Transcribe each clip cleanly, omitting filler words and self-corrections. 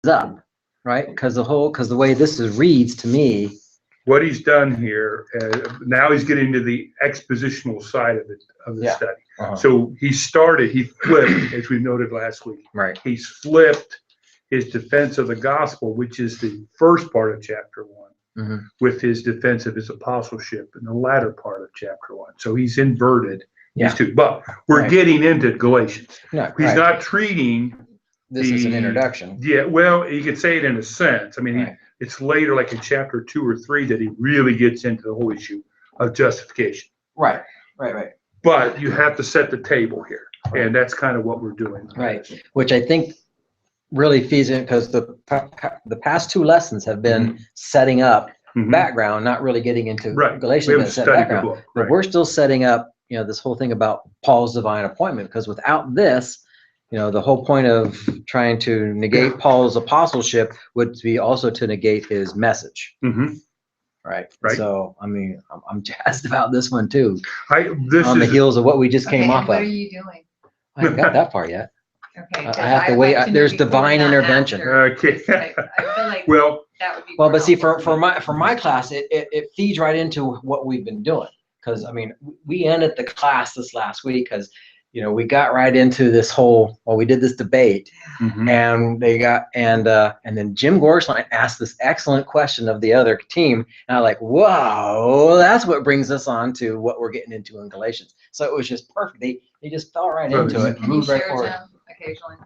up, right? Because the way this reads to me. What he's done here, now he's getting to the expositional side of the Yeah. study. Uh-huh. So he flipped, as we noted last week. Right. He's flipped his defense of the gospel, which is the first part of chapter 1, with his defense of his apostleship in the latter part of chapter 1. So he's inverted these two. But we're getting into Galatians. No, he's not treating this is an introduction. Yeah, well, you could say it in a sense. I mean, it's later, like in chapter 2 or 3, that he really gets into the whole issue of justification. Right. But you have to set the table here, and that's kind of what we're doing. Right, which I think really feeds in, because the past 2 lessons have been setting up background, not really getting into Galatians. Background, but we're still setting up, this whole thing about Paul's divine appointment, because without this, the whole point of trying to negate Paul's apostleship would be also to negate his message. Right. So, I mean, I'm jazzed about this one too. On the heels of what we just came off of. What are you doing? I haven't got that far yet. Okay. I have to wait. There's divine intervention. Okay. I feel like well, that would be but see, for my class, it feeds right into what we've been doing. Because I mean, we ended the class this last week because we got right into this whole, we did this debate, and then Jim Gorsline asked this excellent question of the other team, and I'm like, whoa, that's what brings us on to what we're getting into in Galatians. So it was just perfect. They just fell right into it. And you share Jim occasionally.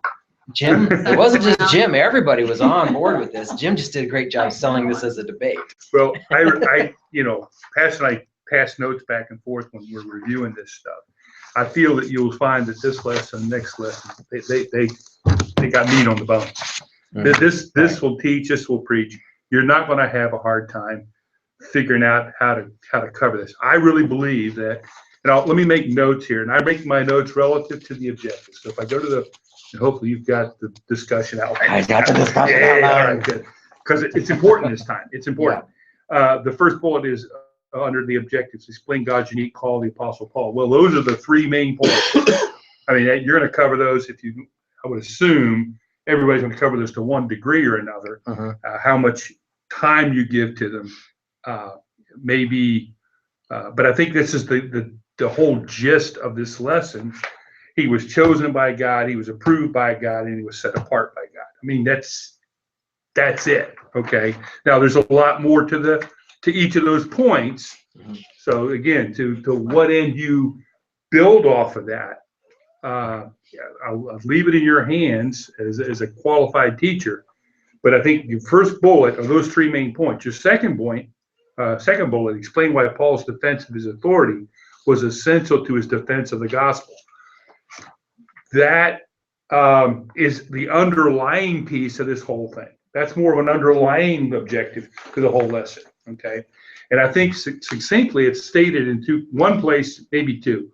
Jim, it wasn't just Jim. Everybody was on board with this. Jim just did a great job selling this as a debate. Well, I Pat and I pass notes back and forth when we're reviewing this stuff. I feel that you'll find that this lesson, next lesson, they got meat on the bone. This will teach, this will preach. You're not going to have a hard time figuring out how to cover this. I really believe that, and let me make notes here, and I make my notes relative to the objectives. So if I go to and hopefully you've got the discussion outline. I got the discussion outline. All right, good. Because it's important this time. It's important. The first bullet is under the objectives, explain God's unique call, the Apostle Paul. Well, those are the 3 main points. I mean, you're going to cover those I would assume everybody's going to cover this to one degree or another. How much time you give to them, maybe. But I think this is the whole gist of this lesson. He was chosen by God, he was approved by God, and he was set apart by God. I mean, that's it. Okay. Now there's a lot more to each of those points. So again, to what end you build off of that, I'll leave it in your hands as a qualified teacher. But I think your first bullet are those 3 main points. Your second bullet, explain why Paul's defense of his authority was essential to his defense of the gospel. That is the underlying piece of this whole thing. That's more of an underlying objective to the whole lesson. Okay, and I think succinctly it's stated in one place, maybe 2.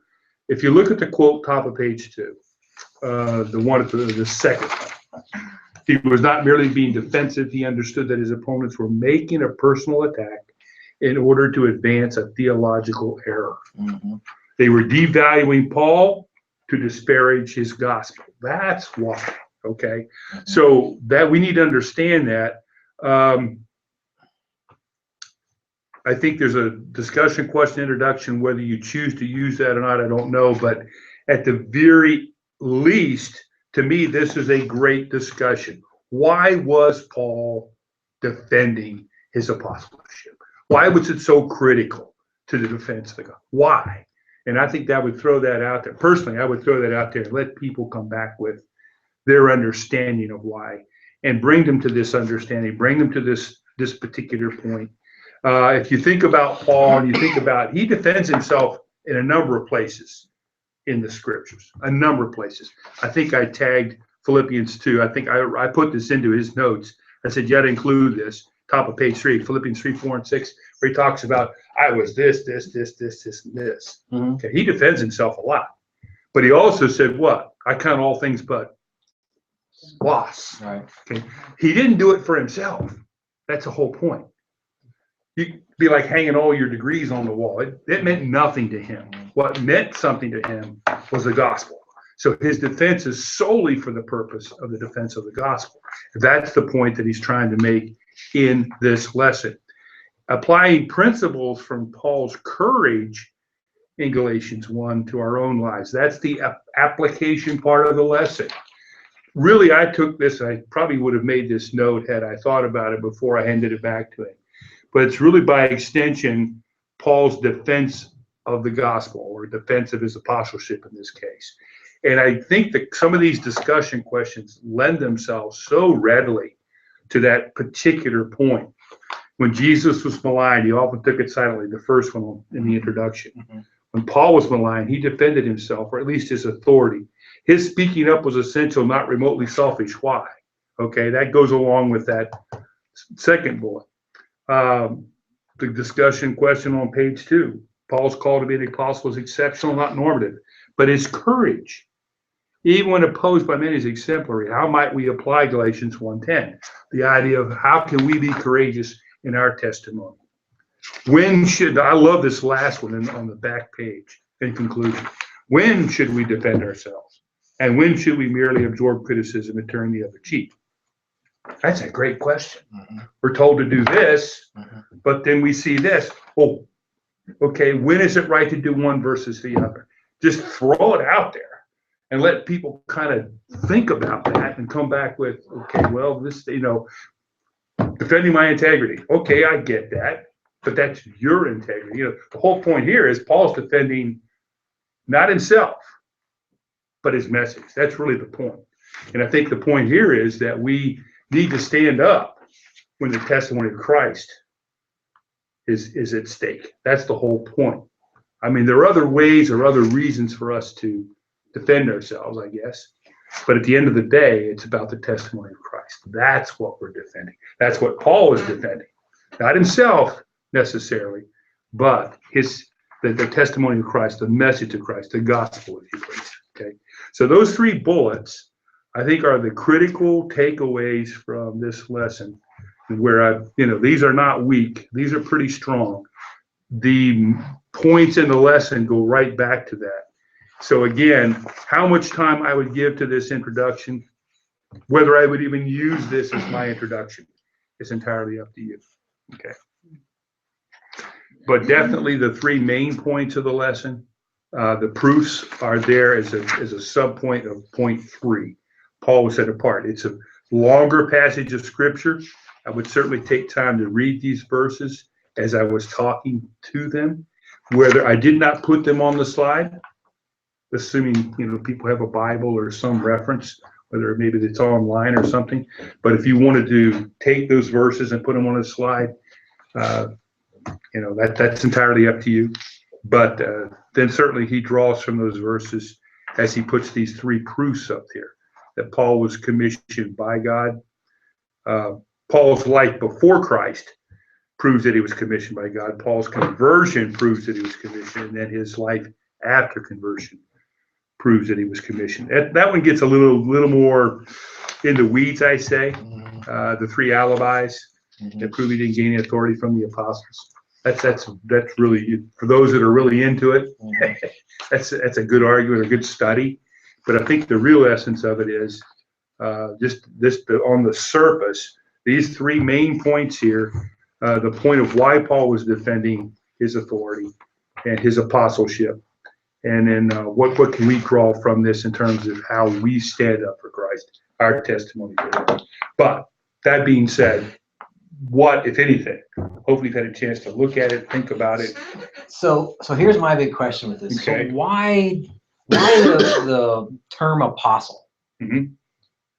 If you look at the quote top of page 2, the one at the second one, he was not merely being defensive. He understood that his opponents were making a personal attack in order to advance a theological error. They were devaluing Paul to disparage his gospel. That's why. Okay, so that we need to understand that. I think there's a discussion, question, introduction. Whether you choose to use that or not, I don't know. But at the very least, to me, this is a great discussion. Why was Paul defending his apostleship? Why was it so critical to the defense of God? Why? And I think that would throw that out there. Personally, I would throw that out there and let people come back with their understanding of why, and bring them to this understanding, bring them to this particular point. If you think about Paul and you think about, he defends himself in a number of places in the scriptures, a number of places. I think I tagged Philippians 2. I think I put this into his notes. I said, you got to include this, top of page 3, Philippians 3, 4, and 6, where he talks about, I was this, and this. Okay, he defends himself a lot. But he also said, what? I count all things but loss. Right. Okay. He didn't do it for himself. That's the whole point. You'd be like hanging all your degrees on the wall. It meant nothing to him. What meant something to him was the gospel. So his defense is solely for the purpose of the defense of the gospel. That's the point that he's trying to make in this lesson. Applying principles from Paul's courage in Galatians 1 to our own lives. That's the application part of the lesson. Really, I took this, I probably would have made this note had I thought about it before I handed it back to him. But it's really by extension, Paul's defense of the gospel, or defense of his apostleship in this case. And I think that some of these discussion questions lend themselves so readily to that particular point. When Jesus was maligned, he often took it silently, the first one in the introduction. Mm-hmm. When Paul was maligned, he defended himself, or at least his authority. His speaking up was essential, not remotely selfish. Why? Okay, that goes along with that second bullet. The discussion question on page 2. Paul's call to be an apostle is exceptional, not normative, but his courage, even when opposed by many, is exemplary. How might we apply Galatians 1:10? The idea of how can we be courageous in our testimony? When should, I love this last one on the back page in conclusion. When should we defend ourselves? And when should we merely absorb criticism and turn the other cheek? That's a great question. Mm-hmm. We're told to do this, but then we see this. Oh, okay, when is it right to do one versus the other? Just throw it out there and let people kind of think about that and come back with, okay, well, this, defending my integrity. Okay, I get that, but that's your integrity. The whole point here is Paul's defending not himself, but his message. That's really the point. And I think the point here is that we need to stand up when the testimony of Christ is at stake. That's the whole point. I mean, there are other ways or other reasons for us to defend ourselves, I guess. But at the end of the day, it's about the testimony of Christ. That's what we're defending. That's what Paul is defending. Not himself necessarily, but the testimony of Christ, the message of Christ, the gospel, if you please. Okay. So those 3 bullets, I think, are the critical takeaways from this lesson, where these are not weak. These are pretty strong. The points in the lesson go right back to that. So again, how much time I would give to this introduction, whether I would even use this as my introduction, is entirely up to you. Okay. But definitely the 3 main points of the lesson, the proofs are there as a sub point of point 3. Paul was set apart. It's a longer passage of scripture. I would certainly take time to read these verses as I was talking to them. Whether I did not put them on the slide, assuming people have a Bible or some reference, whether maybe it's online or something. But if you wanted to take those verses and put them on a slide, that's entirely up to you. But then certainly he draws from those verses as he puts these 3 proofs up here, that Paul was commissioned by God. Paul's life before Christ proves that he was commissioned by God. Paul's conversion proves that he was commissioned, and then his life after conversion proves that he was commissioned. That one gets a little more in the weeds, I say. The 3 alibis that prove he didn't gain any authority from the apostles. That's really, for those that are really into it, that's a good argument, a good study. But I think the real essence of it is just on the surface, these 3 main points here, the point of why Paul was defending his authority and his apostleship, and then what can we draw from this in terms of how we stand up for Christ, our testimony for him. But that being said, what, if anything, hopefully you've had a chance to look at it, think about it. So here's my big question with this. Okay. So why the term apostle? Mm-hmm.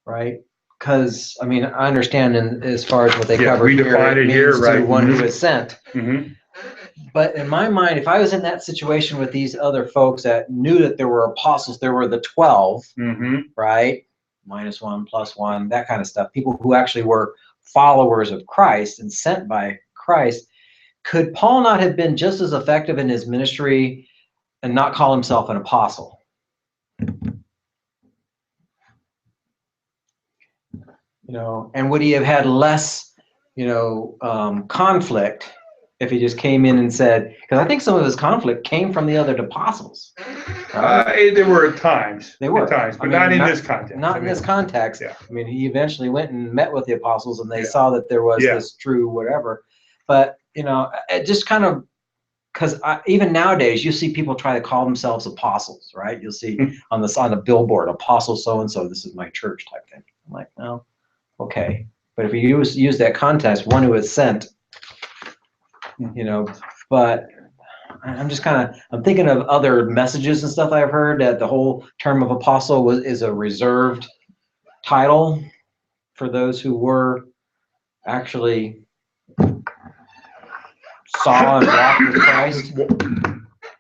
Right? Because I understand as far as what they cover we define it here, right? One who is sent. Mm-hmm. But in my mind, if I was in that situation with these other folks that knew that there were apostles, there were the 12, right? -1, +1, that kind of stuff. People who actually were followers of Christ and sent by Christ. Could Paul not have been just as effective in his ministry and not call himself an apostle? And would he have had less, conflict if he just came in and said, because I think some of his conflict came from the other apostles. Right? There were times. They were times, but not in this context. Not in this context. Yeah. I mean, he eventually went and met with the apostles, and they saw that there was this true whatever. But it just kind of, because even nowadays you see people try to call themselves apostles, right? You'll see on the billboard, apostle so and so. This is my church type thing. I'm like, no, okay. But if you use that context, one who is sent. But I'm just I'm thinking of other messages and stuff I've heard that the whole term of apostle is a reserved title for those who were actually saw and walked with Christ.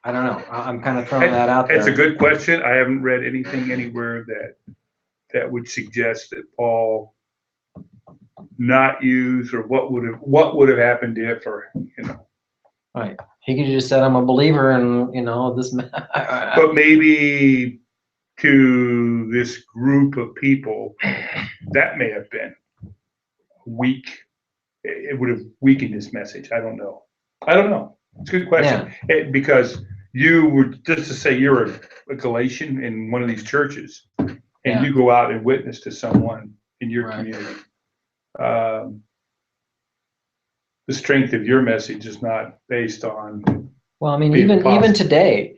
I don't know. I'm kind of throwing that out there. It's a good question. I haven't read anything anywhere that would suggest that Paul not use, or what would have happened if, or right, he could have just said I'm a believer and this but maybe to this group of people that may have been weak. It would have weakened his message. I don't know. It's a good question. Because you were, just to say you're a Galatian in one of these churches, and you go out and witness to someone in your community. The strength of your message is not based on. Well, I mean, even today,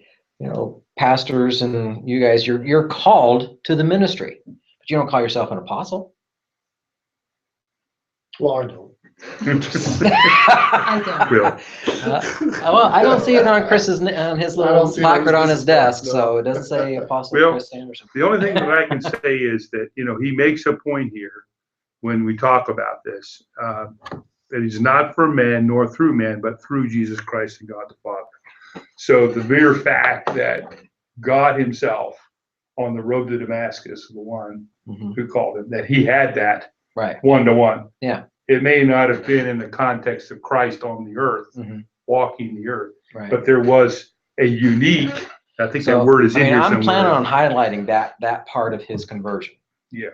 pastors and you guys, you're called to the ministry, but you don't call yourself an apostle. Well, I don't. I don't. Real. Well, I don't see it on Chris's on his little placard on his desk, so it doesn't say Apostle Chris Anderson. The only thing that I can say is that he makes a point here when we talk about this, that he's not for men nor through men, but through Jesus Christ and God the Father. So the mere fact that God himself on the road to Damascus, the one who called him, that he had that one-to-one. Yeah. It may not have been in the context of Christ on the earth, walking the earth, but there was a unique, I think that word is in here somewhere. I'm planning on highlighting that part of his conversion. Yeah.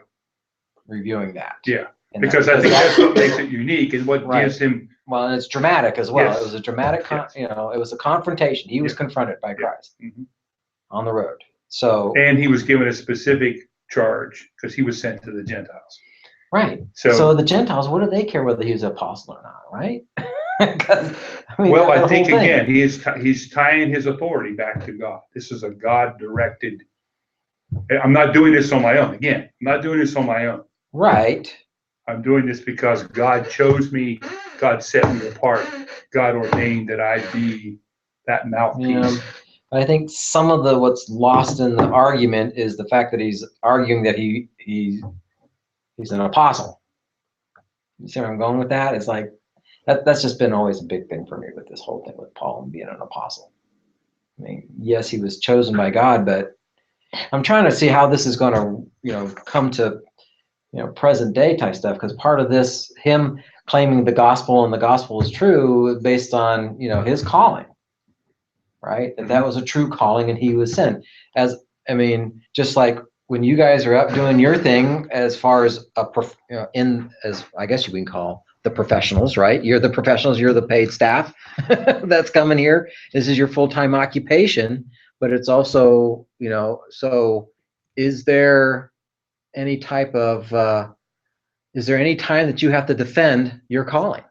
Reviewing that. Yeah. Because I think that's what makes it unique and what gives him. Well, and it's dramatic as well. Yes. It was a dramatic, it was a confrontation. He was confronted by Christ on the road. So. And he was given a specific charge because he was sent to the Gentiles. Right. So the Gentiles, what do they care whether he was an apostle or not, right? I think again, he's tying his authority back to God. This is a God-directed. I'm not doing this on my own. Again, I'm not doing this on my own. Right. I'm doing this because God chose me. God set me apart. God ordained that I be that mouthpiece. I think some of what's lost in the argument is the fact that he's arguing that he's an apostle. You see where I'm going with that? It's like that's just been always a big thing for me with this whole thing with Paul and being an apostle. I mean, yes, he was chosen by God, but I'm trying to see how this is going to, come to, present day type stuff. Because part of this, him claiming the gospel and the gospel is true, based on his calling, right? That was a true calling, and he was sent. Just like when you guys are up doing your thing, as far as as I guess you can call the professionals, right? You're the professionals. You're the paid staff that's coming here. This is your full-time occupation, but it's also, so is there any type of, is there any time that you have to defend your calling?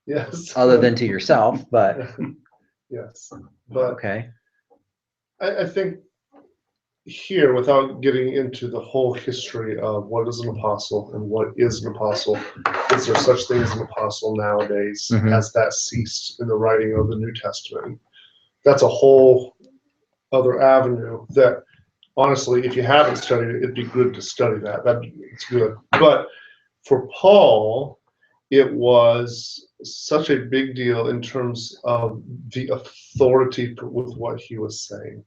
Yes. Other than to yourself, but. Yes. But okay. I think here, without getting into the whole history of what is an apostle and what is an apostle, is there such thing as an apostle nowadays? Has that ceased in the writing of the New Testament? That's a whole other avenue that, honestly, if you haven't studied it, it'd be good to study that. It's good. But for Paul, it was such a big deal in terms of the authority with what he was saying.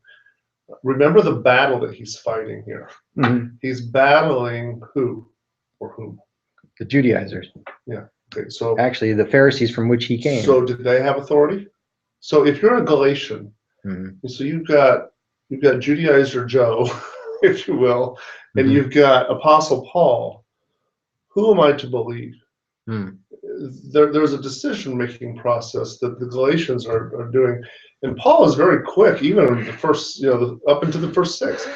Remember the battle that he's fighting here. He's battling who or whom? The Judaizers. Yeah. Okay. So actually, the Pharisees from which he came. So did they have authority? So if you're a Galatian, so you've got Judaizer Joe, if you will, and you've got Apostle Paul. Who am I to believe? there's a decision-making process that the Galatians are doing. And Paul is very quick, even in the first, up into the first 6.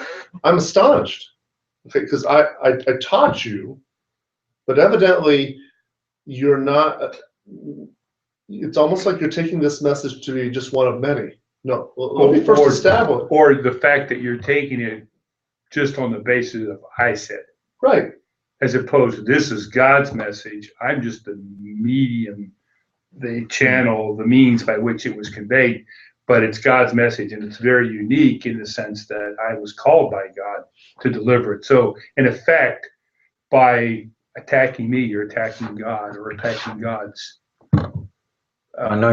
I'm astonished, okay, because I taught you, but evidently you're not. It's almost like you're taking this message to be just one of many. No, let me first establish. Or the fact that you're taking it just on the basis of I said. Right. As opposed to this is God's message. I'm just the medium, the channel, the means by which it was conveyed. But it's God's message, and it's very unique in the sense that I was called by God to deliver it. So, in effect, by attacking me, you're attacking God, or attacking God's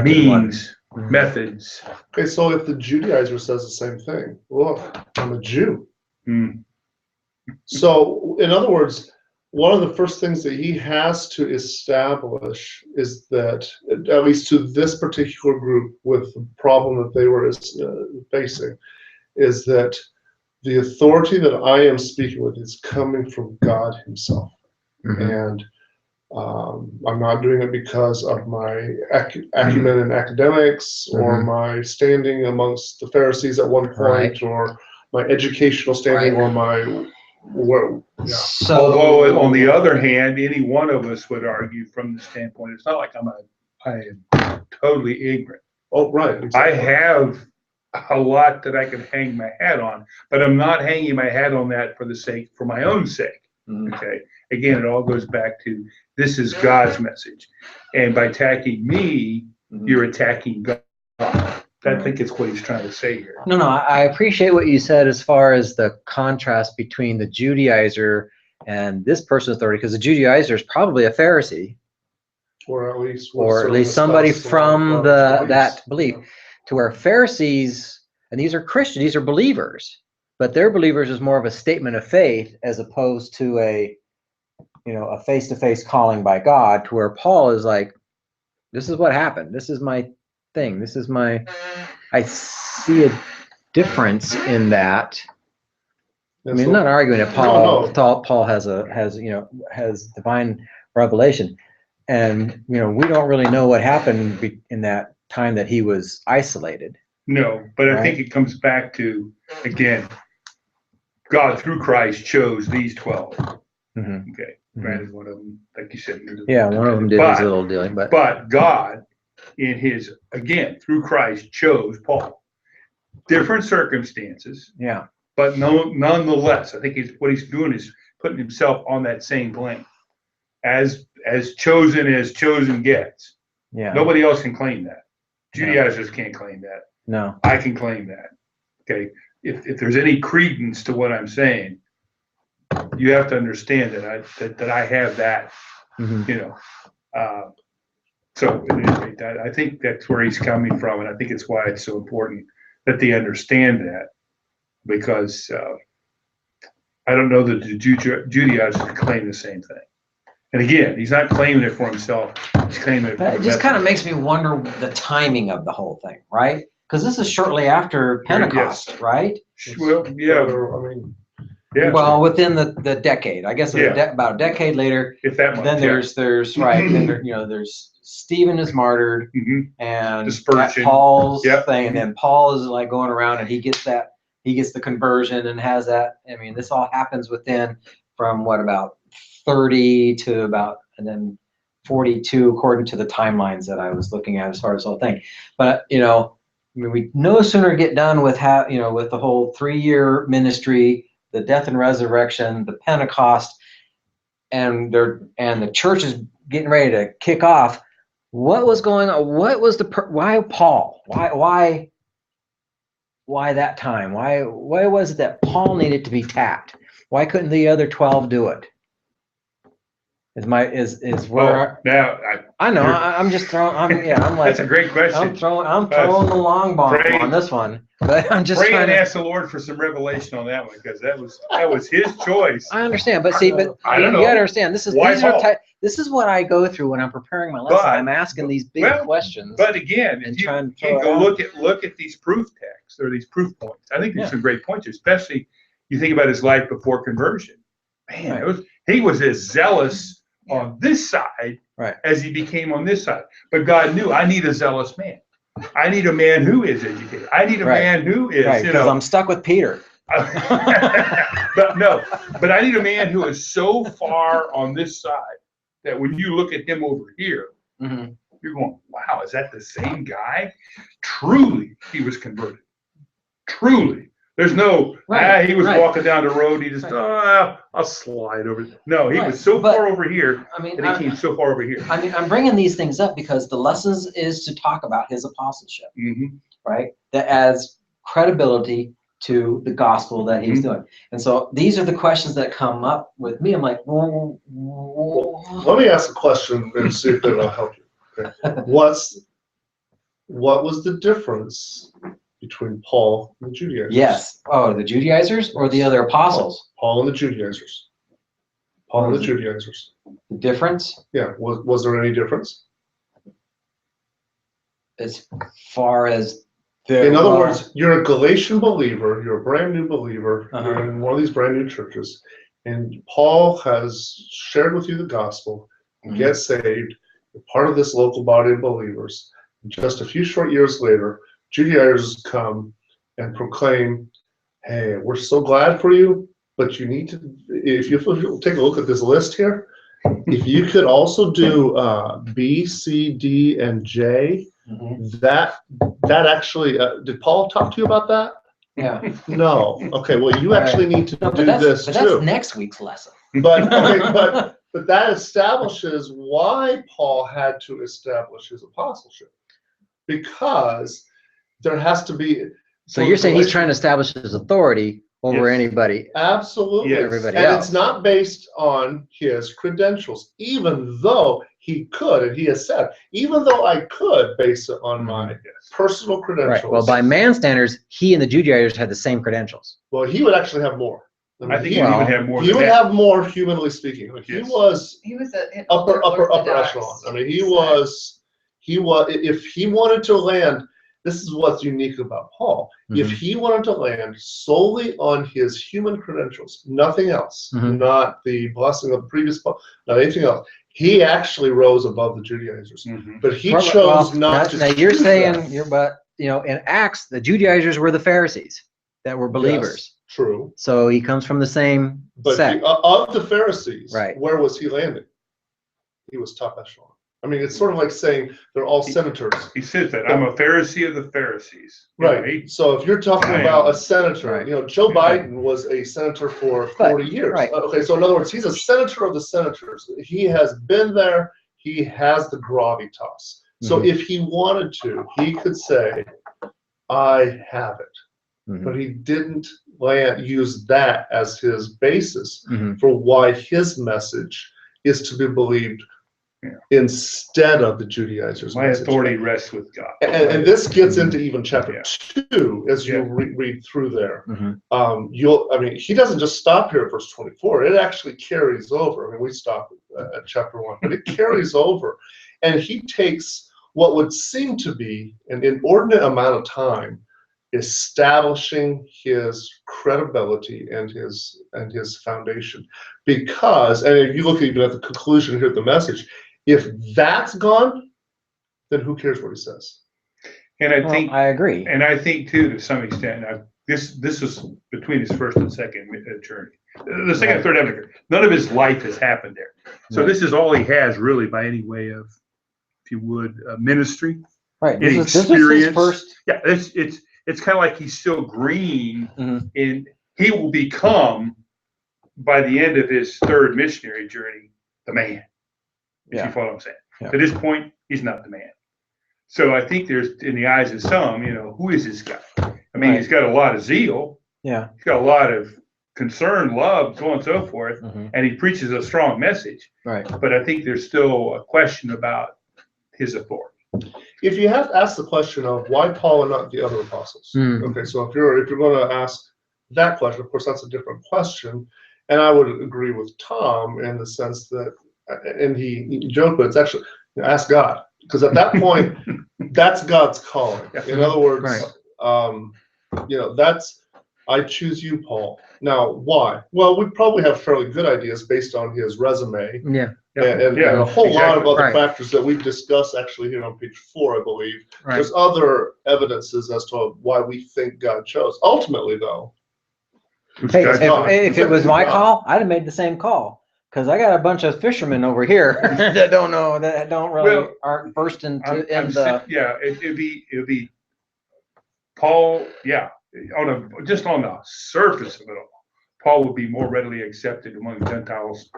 means, methods. Okay, so if the Judaizer says the same thing, look, I'm a Jew. So, in other words, one of the first things that he has to establish is that, at least to this particular group with the problem that they were facing, is that the authority that I am speaking with is coming from God himself. And I'm not doing it because of my acumen in academics or my standing amongst the Pharisees at one point, or my educational standing, or my So, although on the other hand, any one of us would argue from the standpoint, it's not like I am totally ignorant. Oh, right. Exactly. I have a lot that I can hang my hat on, but I'm not hanging my hat on that for my own sake. Okay. Again, it all goes back to this is God's message, and by attacking me, you're attacking God. I think it's what he's trying to say here. No, I appreciate what you said as far as the contrast between the Judaizer and this person's authority, because the Judaizer is probably a Pharisee, or at least somebody from that belief, to where Pharisees, and these are Christians, these are believers, but their believers is more of a statement of faith as opposed to a face-to-face calling by God, to where Paul is like, this is what happened, this is my thing, this is my, I see a difference in that. I mean, I'm not arguing that Paul has divine revelation, and we don't really know what happened in that time that he was isolated. No, but I think it comes back to, again, God through Christ chose these 12. Okay, granted, one of them, like you said, one of them did his little dealing, but God, in his, again, through Christ, chose Paul. Different circumstances. Yeah. But nonetheless, I think what he's doing is putting himself on that same plane, as chosen gets. Yeah. Nobody else can claim that. Judaizers can't claim that. No. I can claim that. Okay. If there's any credence to what I'm saying, you have to understand that I have that. So I think that's where he's coming from, and I think it's why it's so important that they understand that, because I don't know that the Judaizers claim the same thing. And again, he's not claiming it for himself. He's claiming it for it just kind of makes me wonder the timing of the whole thing, right? Because this is shortly after Pentecost, right? Well, yeah. I mean, yeah. Well, within the decade, I guess about a decade later. If that much, then there's right. Then there's Stephen is martyred, and Paul's thing, and then Paul is like going around, and he gets the conversion and has that. I mean, this all happens within from about 30 to about, and then 42, according to the timelines that I was looking at as far as the whole thing. But I mean, we no sooner get done with with the whole 3-year ministry, the death and resurrection, the Pentecost, and the church is getting ready to kick off. What was going on? What was why Paul? Why that time? Why was it that Paul needed to be tapped? Why couldn't the other 12 do it? I know. I'm just throwing. I'm like. That's a great question. I'm throwing the long bomb on this one, but I'm just trying to ask the Lord for some revelation on that one, because that was his choice. I understand, but see, I don't know. You gotta understand. This is what I go through when I'm preparing my lesson. I'm asking these big questions. But again, if you can go look at these proof texts or these proof points, I think there's some great points, especially you think about his life before conversion. Man, he was as zealous on this side Right. as he became on this side. But God knew, I need a zealous man. I need a man who is educated. I need a man who is, right, because I'm stuck with Peter. but I need a man who is so far on this side that when you look at him over here, you're going, wow, is that the same guy? Truly, he was converted. Truly. There's no, he was walking down the road, he just, I'll slide over. No, he was so far over here, and he came so far over here. I mean, I'm bringing these things up because the lessons is to talk about his apostleship, right? That adds credibility to the gospel that he's doing. And so these are the questions that come up with me. I'm like, well, let me ask a question and see if it'll help you. Okay. What was the difference between Paul and the Judaizers? Yes. Oh, the Judaizers or the other apostles? Paul and the Judaizers. Paul and the Judaizers. The difference? Yeah. Was there any difference? As far as in other words, you're a Galatian believer, you're a brand new believer, you're in one of these brand new churches, and Paul has shared with you the gospel, you get saved, you're part of this local body of believers. Just a few short years later, Judaizers come and proclaim, hey, we're so glad for you, but you need to, if you take a look at this list here, if you could also do B, C, D, and J, that actually, did Paul talk to you about that? Yeah. No. Okay, well, you actually need to do this too. That's next week's lesson. But that establishes why Paul had to establish his apostleship. Because there has to be. So you're saying he's trying to establish his authority over anybody. Absolutely. Everybody and else. It's not based on his credentials, even though he could, and he has said, even though I could base it on my personal credentials. Right. Well, by man standards, he and the Judaizers had the same credentials. Well, he would actually have more. I think he would have more. He would have more, humanly speaking. He was an upper echelon. I mean, he was. If he wanted to land, this is what's unique about Paul. If he wanted to land solely on his human credentials, nothing else, not the blessing of the previous Paul, not anything else, he actually rose above the Judaizers. But he chose not to. Now you're saying, in Acts, the Judaizers were the Pharisees that were believers. Yes, true. So he comes from the same sect. Of the Pharisees, right? Where was he landing? He was top echelon. I mean, it's sort of like saying they're all senators. He says that I'm a Pharisee of the Pharisees. Right. So if you're talking about a senator, Joe Biden was a senator for 40 years. Right. Okay. So in other words, he's a senator of the senators. He has been there. He has the gravitas. So if he wanted to, he could say, I have it. But he didn't use that as his basis for why his message is to be believed instead of the Judaizers. My authority rests with God. And this gets into even chapter 2 as you read through there. He doesn't just stop here at verse 24. It actually carries over. I mean, we stop at chapter 1, but it carries over. And he takes what would seem to be an inordinate amount of time establishing his credibility and his foundation. Because, and if you look even at the conclusion here of the message, if that's gone, then who cares what he says? And I agree. And I think too, to some extent, this is between his first and second journey. The second and third Advent, none of his life has happened there. So this is all he has really by any way of, if you would, ministry. Right. This is his first. Yeah, it's kind of like he's still green in. He will become, by the end of his third missionary journey, the man. If you follow what I'm saying. Yeah. To this point, he's not the man. So I think there's, in the eyes of some, who is this guy? I mean, he's got a lot of zeal. Yeah. He's got a lot of concern, love, so on and so forth. And he preaches a strong message. Right. But I think there's still a question about his authority. If you have to ask the question of why Paul and not the other apostles, okay, so if you're going to ask that question, of course, that's a different question, and I would agree with Tom in the sense that, and he joked, but it's actually ask God, because at that point, that's God's calling. In other words, that's I choose you, Paul. Now, why? Well, we probably have fairly good ideas based on his resume. Yeah. And a whole lot of other Right. factors that we've discussed actually here on page 4, I believe. Right. There's other evidences as to why we think God chose. Ultimately, though, Hey, if it was my call, I'd have made the same call. Because I got a bunch of fishermen over here that don't know, that don't really, aren't versed in the. Yeah, it'd be Paul, yeah, just on the surface of it all, Paul would be more readily accepted among Gentiles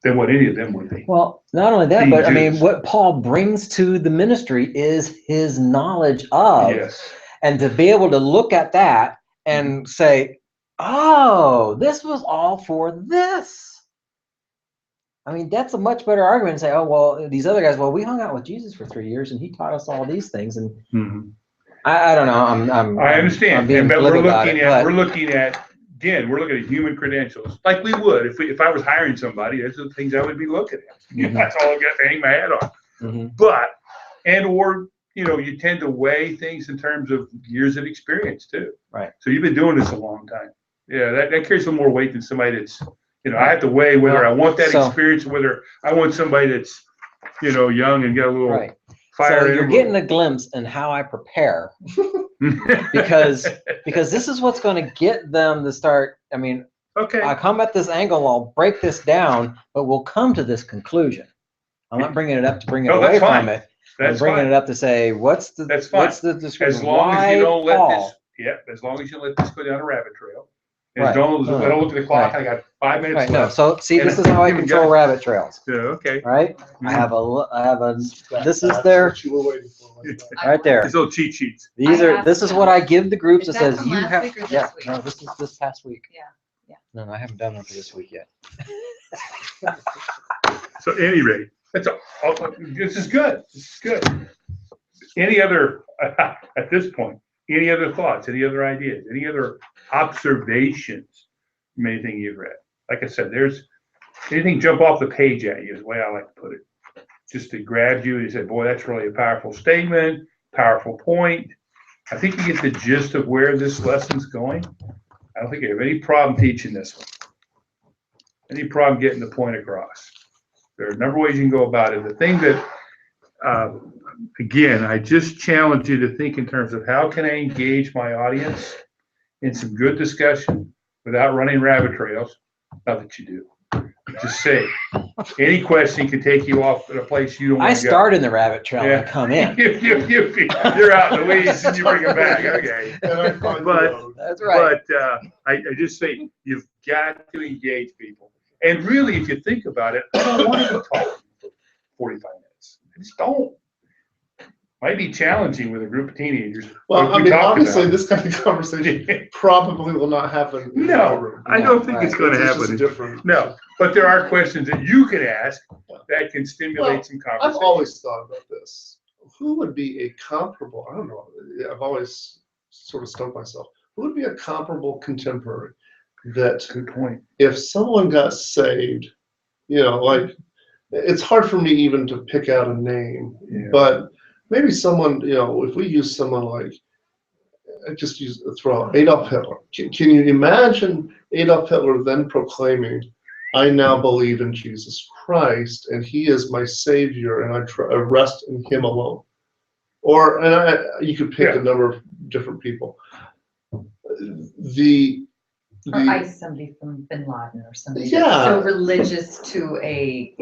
than what any of them would be. Well, not only that, but I mean, what Paul brings to the ministry is his knowledge of. Yes. And to be able to look at that and say, oh, this was all for this. I mean, that's a much better argument to say, oh, well, these other guys, well, we hung out with Jesus for 3 years and he taught us all these things. And I don't know. I understand. But we're looking at, again, we're looking at human credentials like we would if I was hiring somebody. That's the things I would be looking at. That's all I've got to hang my hat on. But, you tend to weigh things in terms of years of experience too. Right. So you've been doing this a long time. Yeah, that carries a little more weight than somebody that's, I have to weigh whether I want that experience, whether I want somebody that's, young and got a little fire. So you're getting a glimpse in how I prepare because this is what's going to get them to start. I mean, I come at this angle, I'll break this down, but we'll come to this conclusion. I'm not bringing it up to bring it away from it. I'm bringing it up to say, what's the description? As long as you don't let this, as long as you let this go down a rabbit trail. And don't look at the clock. I got 5 minutes left. No, so see, this is how I control rabbit trails. Yeah, okay. Right? I have a. This is there. What you were waiting for. Right there. These little cheat sheets. This is what I give the groups that says you have. Week or this week? No, this is this past week. Yeah. No, I haven't done one for this week yet. So, at any rate, this is good. This is good. Any other at this point? Any other thoughts? Any other ideas? Any other observations from anything you've read? Like I said, there's anything jump off the page at you is the way I like to put it. Just to grab you and say, boy, that's really a powerful statement, powerful point. I think you get the gist of where this lesson's going. I don't think you have any problem teaching this one. Any problem getting the point across. There are a number of ways you can go about it. The thing that again, I just challenge you to think in terms of how can I engage my audience in some good discussion without running rabbit trails. Not that you do. Just say any question can take you off at a place you don't want to go. I start in the rabbit trail and come in. You're out in the weeds and you bring them back. Okay. But that's right. But I just say you've got to engage people. And really, if you think about it, I don't want to be talking for 45 minutes. I just don't. Might be challenging with a group of teenagers. Well, I mean, obviously, this kind of conversation probably will not happen. No, I don't think it's going to happen. No, but there are questions that you can ask that can stimulate some conversation. I've always thought about this. Who would be a comparable? I don't know. I've always sort of stumped myself. Who would be a comparable contemporary that? Good point. If someone got saved, like it's hard for me even to pick out a name, but. Maybe someone, if we use someone like, throw out Adolf Hitler. Can you imagine Adolf Hitler then proclaiming, I now believe in Jesus Christ and he is my savior and I rest in him alone. Or, you could pick a number of different people. Or ice somebody from Bin Laden or somebody that's so religious to a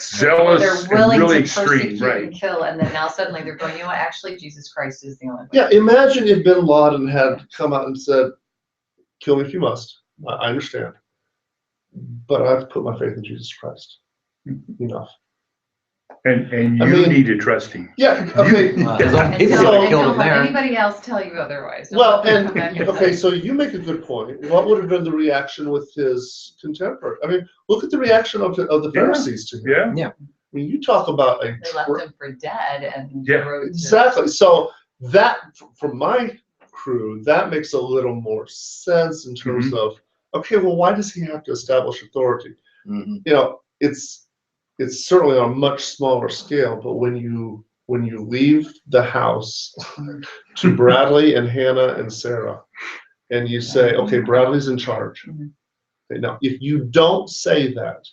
zealous, they're willing really to extreme, persecute and kill, and then now suddenly they're going, actually Jesus Christ is the only way. Yeah, imagine if Bin Laden had come out and said, kill me if you must. I understand. But I've put my faith in Jesus Christ. Enough. And you need to trust him. Yeah, okay. Don't let anybody else tell you otherwise. Well, okay, so you make a good point. What would have been the reaction with his contemporary? I mean, look at the reaction of the Pharisees to him. Yeah. I mean, you talk about they left him for dead and exactly. So that, from my crew, that makes a little more sense in terms of, okay, well, why does he have to establish authority? It's certainly on a much smaller scale, but when you leave the house to Bradley and Hannah and Sarah, and you say, okay, Bradley's in charge. Okay, now, if you don't say that,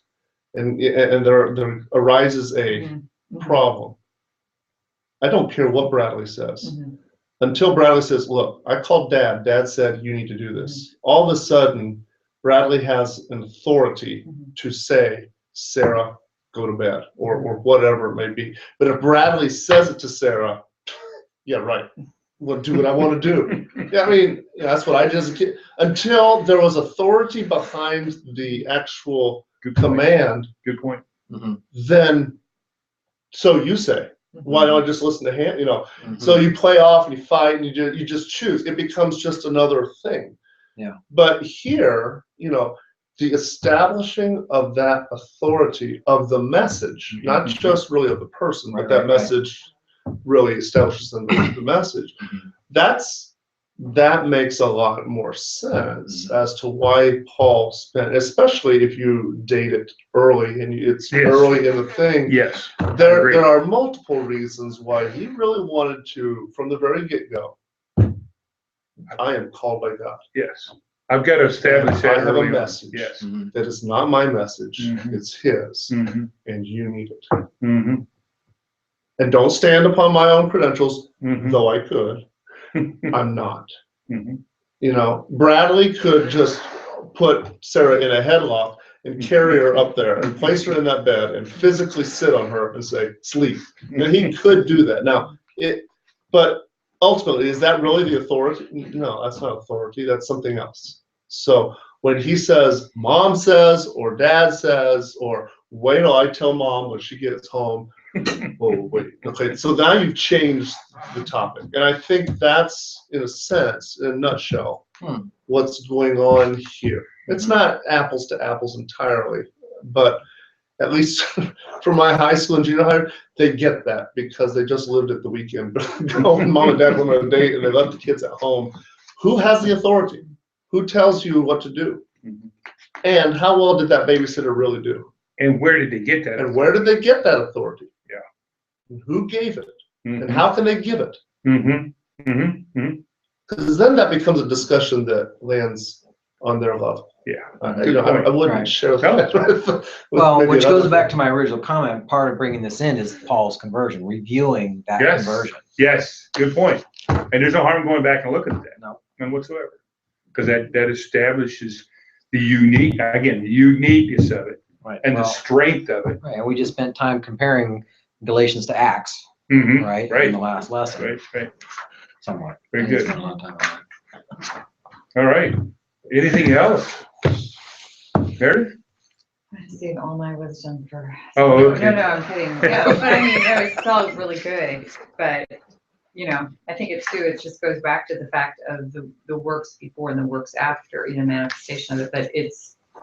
and there arises a problem, I don't care what Bradley says. Until Bradley says, look, I called Dad. Dad said you need to do this. All of a sudden, Bradley has an authority to say, Sarah, go to bed, or whatever it may be. But if Bradley says it to Sarah, yeah, right. Well, do what I want to do. Yeah, I mean, that's what I did as a kid. Until there was authority behind the actual command. Good point. Then, so you say, why don't I just listen to him? You know, so you play off and you fight and you just choose. It becomes just another thing. Yeah. But here, you know, the establishing of that authority of the message, not just really of the person, but that message really establishes the message. That makes a lot more sense as to why Paul spent, especially if you date it early and it's early in the thing. Yes. There are multiple reasons why he really wanted to, from the very get-go, I am called by God. Yes. I've got to establish that. I have a message that is not my message, it's his, and you need it. And don't stand upon my own credentials, though I could. I'm not. You know, Bradley could just put Sarah in a headlock and carry her up there and place her in that bed and physically sit on her and say, sleep. And he could do that. Now, but ultimately, is that really the authority? No, that's not authority. That's something else. So when he says, Mom says, or Dad says, or wait till I tell Mom when she gets home. Oh, wait. Okay, so now you've changed the topic. And I think that's, in a sense, in a nutshell, what's going on here. It's not apples to apples entirely, but at least for my high school and junior high, they get that because they just lived at the weekend. Mom and Dad went on a date and they left the kids at home. Who has the authority? Who tells you what to do? And how well did that babysitter really do? And where did they get that? And where did they get that authority? Yeah. And who gave it? And how can they give it? Because then that becomes a discussion that lands on their level. Yeah. You know, I wouldn't share that. Well, which goes back to my original comment. Part of bringing this in is Paul's conversion, reviewing that conversion. Yes, good point. And there's no harm going back and looking at that. No. None whatsoever. Because that establishes the uniqueness of it. Right. And the strength of it. Right. And we just spent time comparing Galatians to Acts. Right. In the last lesson. Right. Somewhat. Very good. All right. Anything else? Meredith? I saved all my wisdom for. Oh, okay. No, I'm kidding. No, but I mean, it was really good. But you know, I think it just goes back to the fact of the works before and the works after, you know, manifestation of it. But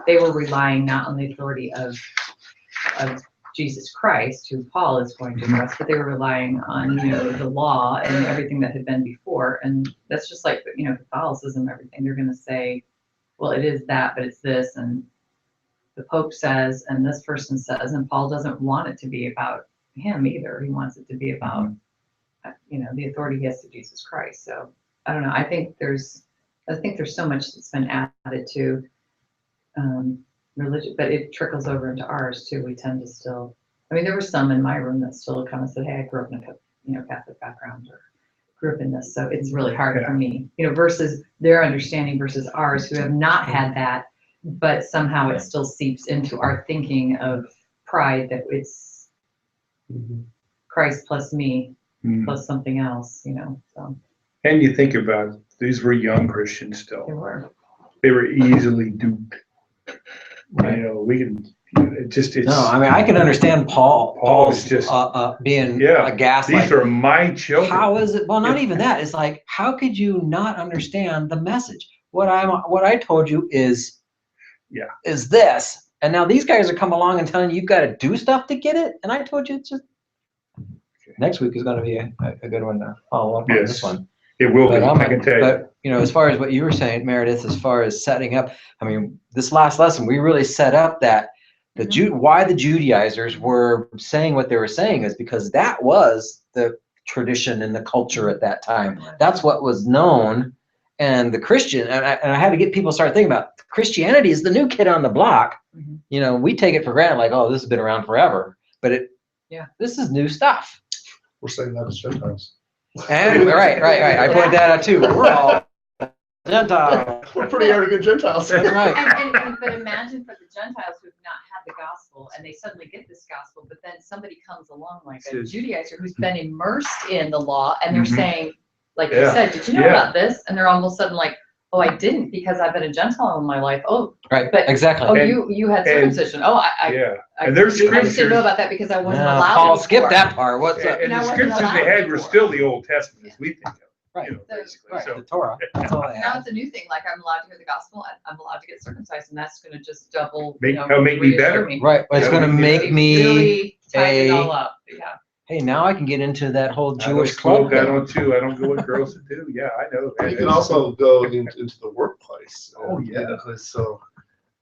they were relying not on the authority of Jesus Christ, who Paul is going to address, but they were relying on, you know, the law and everything that had been before. And that's just like, you know, Catholicism, everything. They're going to say, well, it is that, but it's this, and the Pope says, and this person says, and Paul doesn't want it to be about him either. He wants it to be about, you know, the authority he has to Jesus Christ. So I don't know. I think there's so much that's been added to religion, but it trickles over into ours too. We tend to still, I mean, there were some in my room that still kind of said, hey, I grew up in a Catholic background, or grew up in this. So it's really hard for me, you know, versus their understanding versus ours, who have not had that, but somehow it still seeps into our thinking of pride that it's Christ plus me plus something else, you know. So. And you think about it, these were young Christians still. They were easily duped. Right. You know, we can. It's no. I mean, I can understand Paul's just being aghast. These are my children. How is it? Well, not even that. It's like, how could you not understand the message? What I told you is this, and now these guys are coming along and telling you you've got to do stuff to get it, and I told you it's just. Next week is going to be a good one to follow up on this one. It will be. I can tell you. But you know, as far as what you were saying, Meredith, as far as setting up, I mean, this last lesson we really set up that why the Judaizers were saying what they were saying is because that was the tradition and the culture at that time. That's what was known, and the Christian, and I had to get people to start thinking about Christianity is the new kid on the block. You know, we take it for granted, like, oh, this has been around forever, but this is new stuff. We're saying that as Gentiles. And right. I pointed that out too. We're all Gentiles. We're pretty arrogant Gentiles. That's right. But imagine for the Gentiles who have not had the gospel and they suddenly get this gospel, but then somebody comes along like a Judaizer who's been immersed in the law and they're saying, like you said, did you know about this? And they're all of a sudden like, oh, I didn't because I've been a Gentile in my life. Oh, right, but exactly. Oh, you had circumcision. Oh, and there's I just didn't know about that because I wasn't allowed. Paul, skip that part. What's up? And the scriptures they had were still the Old Testament as we think of. Right. You know, Right. So, The Torah. That's all they Now have. it's a new thing. Like I'm allowed to hear the gospel and I'm allowed to get circumcised, and that's going to just double. That'll make me better. Right. It's going to make me really tie it all up. Yeah. hey, now I can get into that whole I don't Jewish club. smoke, I don't chew, I don't go with girls that do. Yeah, I know. You can also go into the workplace. Oh, yeah. So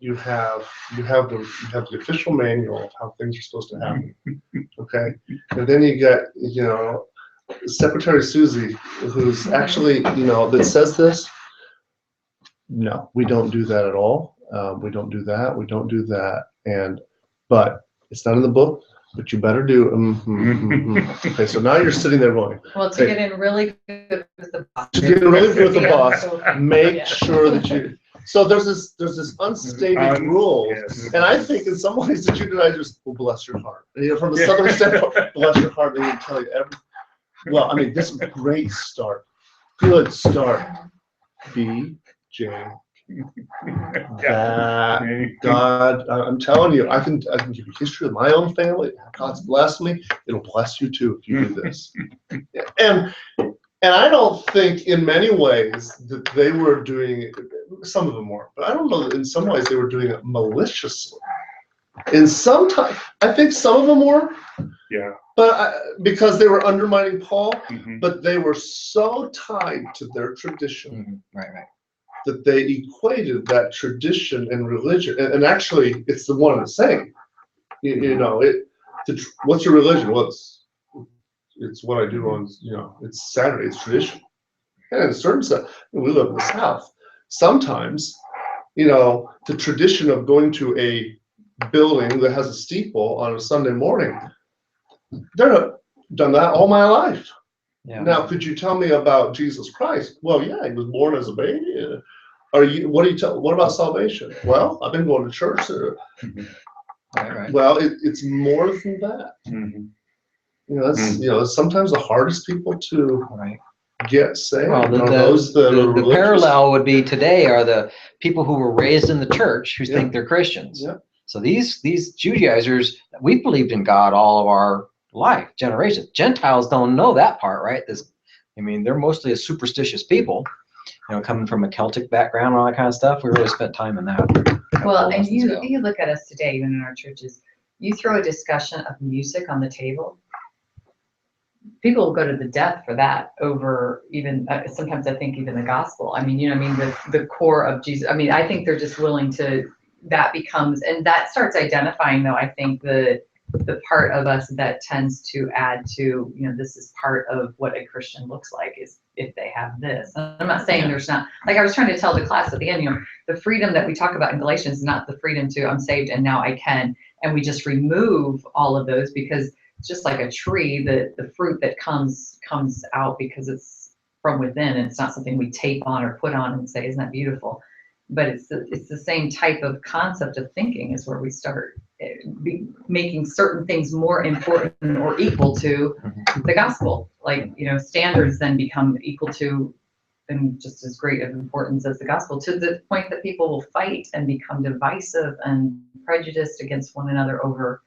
you have the official manual of how things are supposed to happen. Okay, and then you got Secretary Susie, who's actually that says this. No, we don't do that at all. We don't do that. We don't do that. But it's not in the book. But you better do. Okay, so now you're sitting there going. Well, to get in really good with the boss. To get really good with the boss, make sure that you. So there's this unstated rule, and I think in some ways the Judaizers will bless your heart. From the southern standpoint, bless your heart. They will tell you well, I mean, this is a great start, good start. BJ. God, I'm telling you, I can give you history of my own family. God's blessed me. It'll bless you too if you do this. And I don't think in many ways that they were doing it. Some of them were, but I don't know that in some ways they were doing it maliciously. I think some of them were. Yeah. But because they were undermining Paul, but they were so tied to their tradition. Right. That they equated that tradition and religion, and actually, it's the one and the same. What's your religion? Well, it's what I do on, it's Saturday. It's tradition. And in a certain sense, we live in the South. Sometimes, the tradition of going to a building that has a steeple on a Sunday morning, they're done that all my life. Yeah. Now, could you tell me about Jesus Christ? Well, yeah, he was born as a baby. What about salvation? Well, I've been going to church. Right. Well, it's more than that. That's sometimes the hardest people to get saved. Well, the parallel would be today are the people who were raised in the church who think they're Christians. Yeah. So these Judaizers, we believed in God all of our life, generations. Gentiles don't know that part, right? They're mostly a superstitious people, coming from a Celtic background and all that kind of stuff. We really spent time in that. Well, and you look at us today, even in our churches, you throw a discussion of music on the table, people will go to the death for that over even, sometimes I think even the gospel. The core of Jesus. I think they're just willing to, that becomes, and that starts identifying though, I think the part of us that tends to add to, this is part of what a Christian looks like is if they have this. And I'm not saying there's not, like I was trying to tell the class at the end, the freedom that we talk about in Galatians is not the freedom to I'm saved and now I can, and we just remove all of those because it's just like a tree, the fruit that comes out because it's from within and it's not something we tape on or put on and say, isn't that beautiful? But it's the same type of concept of thinking is where we start making certain things more important or equal to the gospel. Like, standards then become equal to and just as great of importance as the gospel, to the point that people will fight and become divisive and prejudiced against one another over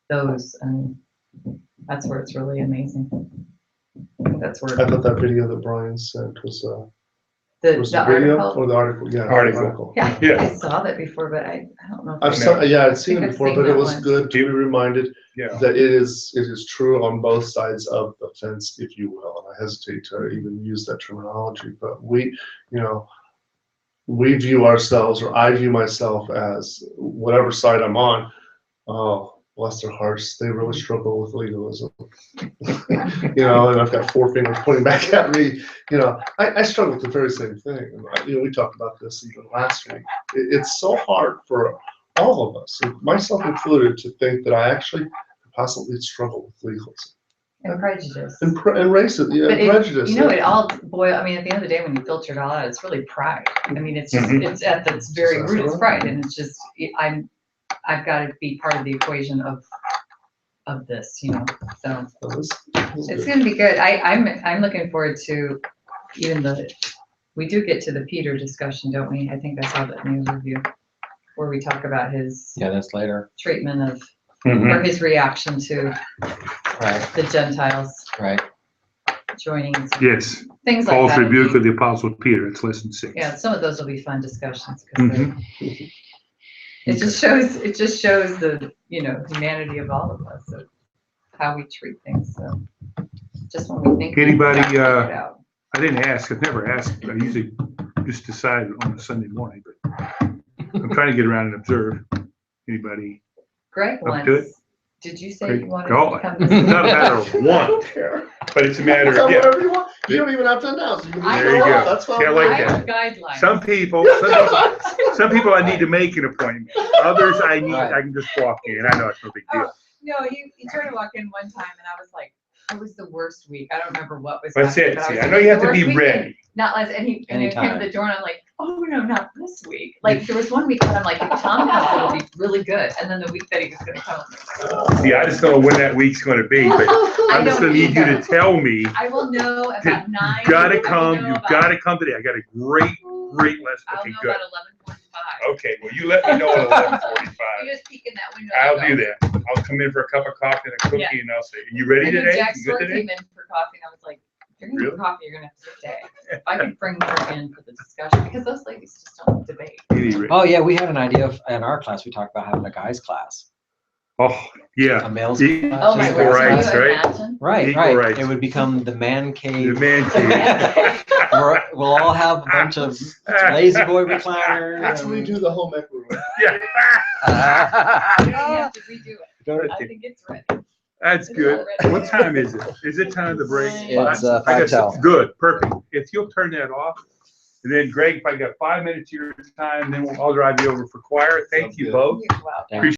those. And that's where it's really amazing. That's where I thought that video that Brian sent was the video article? or the article? Yeah, article. Yeah, I saw that before, but I don't know. I'd seen it before, but it was good to be reminded that it is true on both sides of the fence, if you will. And I hesitate to even use that terminology, but we view ourselves, or I view myself as whatever side I'm on. Oh, bless their hearts, they really struggle with legalism. And I've got 4 fingers pointing back at me. I struggle with the very same thing. And, we talked about this even last week. It's so hard for all of us, myself included, to think that I actually could possibly struggle with legalism. And prejudice. And racism, prejudice. It all boil. I mean, at the end of the day, when you filter it all out, it's really pride. I mean, it's just it's at its very root, it's pride, and it's just I've got to be part of the equation of this, So it's going to be good. I'm looking forward to we do get to the Peter discussion, don't we? I think I saw that in the review where we talk about his that's later. treatment of or his reaction to the Gentiles joining. Yes. Things like Paul's that. rebuke of the Apostle Peter. It's lesson 6. Yeah, some of those will be fun discussions because it just shows the humanity of all of us, of how we treat things. So just when we think Anybody? we figure it out. I didn't ask. I've never asked. I usually just decide on a Sunday morning, but I'm trying to get around and observe. Anybody? Greg Up to it? once. Did you say Greg? you wanted No, to come? it's not a matter of want, but it's a matter of Whatever you want. You don't even have to announce. You can just There you go. go. That's fine. See, I like I that. have guidelines. Some people I need to make an appointment. Others I can just walk in. I know it's no big deal. No, he tried to walk in one time and I was like, it was the worst week. I don't remember what was. That's happening, it. but See, was I know like, you have the to be worst ready. weekend. Not less, and he came Anytime. to the door and I'm like, oh no, not this week. Like there was one week that I'm like, Tom has going to be really good, and then the week that he was going to come. See, I just don't know when that week's going to be, but I'm just going to need you to tell me. I will know about 9. You gotta come. You've got to come today. I got a great lesson. I'll Okay, know good. about 11:45. Okay, well, you let me know at 11:45. You just peek in that window. I'll do that. I'll come in for a cup of coffee and a cookie, Yeah. and I'll say, "You ready I think today? Jack You Stewart good today?" came in for coffee, and I was like, if you're going to Really? get coffee, you're going to have to stay. If I could bring her in for the discussion, because those ladies just don't debate. Anyway. Oh yeah, we had an idea in our class. We talked about having a guys class, Oh, yeah. a male's E- class. Oh my Equal God, rights, can you right? imagine? Right, Equal right. rights. It would become the man The cave. man cave. We'll all have a bunch of lazy boy recliners. That's when we do the home ec room. Yeah. We don't have to redo it. I think it's ready. That's good. What time is it? Is it time to break? It's I 5 guess till. Good, perfect. If you'll turn that off, and then Greg, if I got 5 minutes of your time, then I'll drive you over for choir. Thank Sounds you good. both. You're welcome. Yeah.